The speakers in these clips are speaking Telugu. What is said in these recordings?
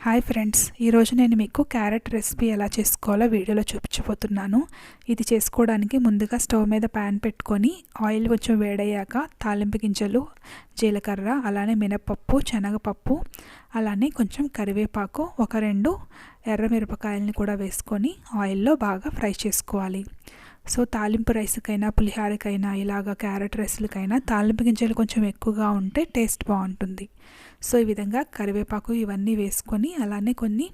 హాయ్ ఫ్రెండ్స్, ఈరోజు నేను మీకు క్యారెట్ రెసిపీ ఎలా చేసుకోవాలో వీడియోలో చూపించబోతున్నాను. ఇది చేసుకోవడానికి ముందుగా స్టవ్ మీద ప్యాన్ పెట్టుకొని ఆయిల్ కొంచెం వేడయ్యాక తాలింపు గింజలు, జీలకర్ర, అలానే మినపప్పు, శనగపప్పు, అలానే కొంచెం కరివేపాకు, ఒక 2 ఎర్రమిరపకాయలని కూడా వేసుకొని ఆయిల్లో బాగా ఫ్రై చేసుకోవాలి. సో తాలింపు రైస్కైనా, పులిహారకైనా, ఇలాగ క్యారెట్ రైస్లకైనా తాలింపు గింజలు కొంచెం ఎక్కువగా ఉంటే టేస్ట్ బాగుంటుంది. సో ఈ విధంగా కరివేపాకు ఇవన్నీ వేసుకొని, అలానే కొన్ని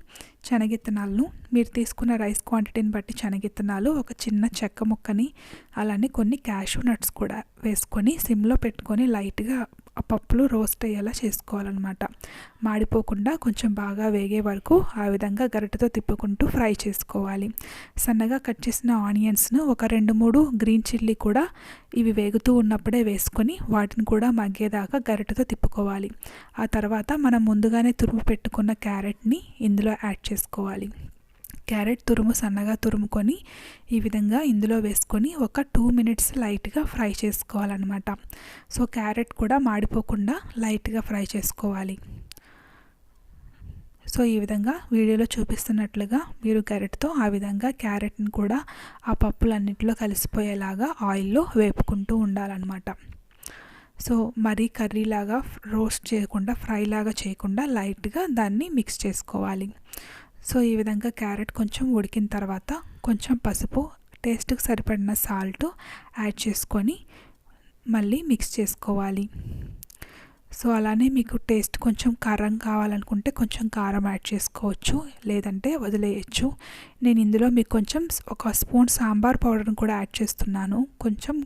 శనగిత్తనాలను, మీరు తీసుకున్న రైస్ క్వాంటిటీని బట్టి శనగిత్తనాలు, ఒక చిన్న చెక్క ముక్కని, అలానే కొన్ని క్యాషూ నట్స్ కూడా వేసుకొని సిమ్లో పెట్టుకొని లైట్గా ఆ పప్పులు రోస్ట్ అయ్యేలా చేసుకోవాలన్నమాట. మాడిపోకుండా కొంచెం బాగా వేగే వరకు ఆ విధంగా గరిటెతో తిప్పుకుంటూ ఫ్రై చేసుకోవాలి. సన్నగా కట్ చేసిన ఆనియన్స్ను, ఒక 2-3 గ్రీన్ చిల్లీ కూడా ఇవి వేగుతూ ఉన్నప్పుడే వేసుకొని వాటిని కూడా మగ్గేదాకా గరిటెతో తిప్పుకోవాలి. ఆ తర్వాత మనం ముందుగానే తురుము పెట్టుకున్న క్యారెట్ని ఇందులో యాడ్ చేసుకోవాలి. క్యారెట్ తురుము సన్నగా తురుముకొని ఈ విధంగా ఇందులో వేసుకొని ఒక 2 మినిట్స్ లైట్గా ఫ్రై చేసుకోవాలన్నమాట. సో క్యారెట్ కూడా మాడిపోకుండా లైట్గా ఫ్రై చేసుకోవాలి. సో ఈ విధంగా వీడియోలో చూపిస్తున్నట్లుగా మీరు గరిటెతో ఆ విధంగా క్యారెట్ని కూడా ఆ పప్పులన్నింటిలో కలిసిపోయేలాగా ఆయిల్లో వేపుకుంటూ ఉండాలన్నమాట. సో మరీ కర్రీలాగా రోస్ట్ చేయకుండా, ఫ్రైలాగా చేయకుండా లైట్గా దాన్ని మిక్స్ చేసుకోవాలి. సో ఈ విధంగా క్యారెట్ కొంచెం ఉడికిన తర్వాత కొంచెం పసుపు, టేస్ట్కి సరిపడిన సాల్ట్ యాడ్ చేసుకొని మళ్ళీ మిక్స్ చేసుకోవాలి. సో అలానే మీకు టేస్ట్ కొంచెం కారం కావాలనుకుంటే కొంచెం కారం యాడ్ చేసుకోవచ్చు, లేదంటే వదిలేయచ్చు. నేను ఇందులో మీకు కొంచెం ఒక స్పూన్ సాంబార్ పౌడర్ని కూడా యాడ్ చేస్తున్నాను. కొంచెం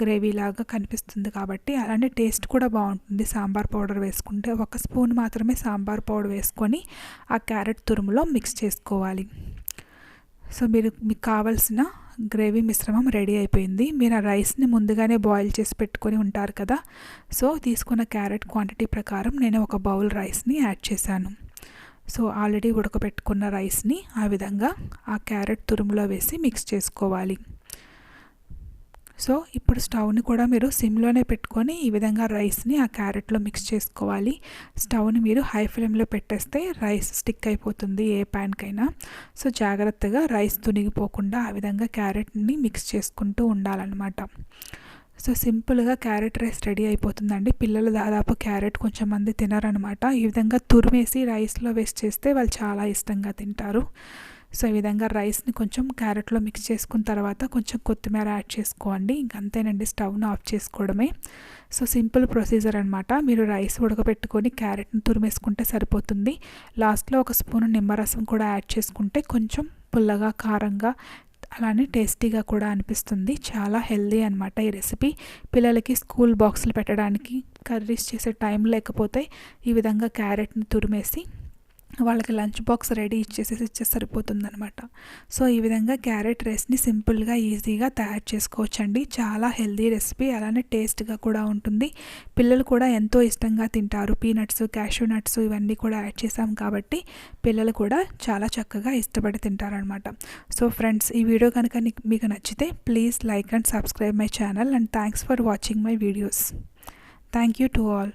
గ్రేవీలాగా కనిపిస్తుంది కాబట్టి, అలానే టేస్ట్ కూడా బాగుంటుంది. సాంబార్ పౌడర్ వేసుకుంటే ఒక స్పూన్ మాత్రమే సాంబార్ పౌడర్ వేసుకొని ఆ క్యారెట్ తురుములో మిక్స్ చేసుకోవాలి. సో మీకు కావాల్సిన గ్రేవీ మిశ్రమం రెడీ అయిపోయింది. మీరు ఆ రైస్ని ముందుగానే బాయిల్ చేసి పెట్టుకొని ఉంటారు కదా. సో తీసుకున్న క్యారెట్ క్వాంటిటీ ప్రకారం నేను ఒక బౌల్ రైస్ని యాడ్ చేశాను. సో ఆల్రెడీ ఉడకబెట్టుకున్న రైస్ని ఆ విధంగా ఆ క్యారెట్ తురుములో వేసి మిక్స్ చేసుకోవాలి. సో ఇప్పుడు స్టవ్ని కూడా మీరు సిమ్లోనే పెట్టుకొని ఈ విధంగా రైస్ని ఆ క్యారెట్లో మిక్స్ చేసుకోవాలి. స్టవ్ని మీరు హై ఫ్లేమ్లో పెట్టేస్తే రైస్ స్టిక్ అయిపోతుంది ఏ ప్యాన్కైనా. సో జాగ్రత్తగా రైస్ తునిగిపోకుండా ఆ విధంగా క్యారెట్ని మిక్స్ చేసుకుంటూ ఉండాలన్నమాట. సో సింపుల్గా క్యారెట్ రైస్ రెడీ అయిపోతుందండి. పిల్లలు దాదాపు క్యారెట్ కొంచెం మంది తినరనమాట. ఈ విధంగా తురిమేసి రైస్లో వేస్ట్ చేస్తే వాళ్ళు చాలా ఇష్టంగా తింటారు. సో ఈ విధంగా రైస్ని కొంచెం క్యారెట్లో మిక్స్ చేసుకున్న తర్వాత కొంచెం కొత్తిమీర యాడ్ చేసుకోండి. ఇంకంతేనండి, స్టవ్ను ఆఫ్ చేసుకోవడమే. సో సింపుల్ ప్రొసీజర్ అనమాట. మీరు రైస్ ఉడకబెట్టుకొని క్యారెట్ని తురిమేసుకుంటే సరిపోతుంది. లాస్ట్లో ఒక స్పూన్ నిమ్మరసం కూడా యాడ్ చేసుకుంటే కొంచెం పుల్లగా, కారంగా, అలానే టేస్టీగా కూడా అనిపిస్తుంది. చాలా హెల్దీ అనమాట ఈ రెసిపీ. పిల్లలకి స్కూల్ బాక్సులు పెట్టడానికి, కర్రీస్ చేసే టైం లేకపోతే ఈ విధంగా క్యారెట్ని తురిమేసి వాళ్ళకి లంచ్ బాక్స్ రెడీ ఇచ్చేస్తే సరిపోతుందనమాట. సో ఈ విధంగా క్యారెట్ రైస్ని సింపుల్గా, ఈజీగా తయారు చేసుకోవచ్చండి. చాలా హెల్దీ రెసిపీ, అలానే టేస్ట్గా కూడా ఉంటుంది. పిల్లలు కూడా ఎంతో ఇష్టంగా తింటారు. పీనట్స్, క్యాషూ నట్స్ ఇవన్నీ కూడా యాడ్ చేసాం కాబట్టి పిల్లలు కూడా చాలా చక్కగా ఇష్టపడి తింటారనమాట. సో ఫ్రెండ్స్, ఈ వీడియో కనుక మీకు నచ్చితే please like and subscribe my channel, and thanks for watching my videos. Thank you to all.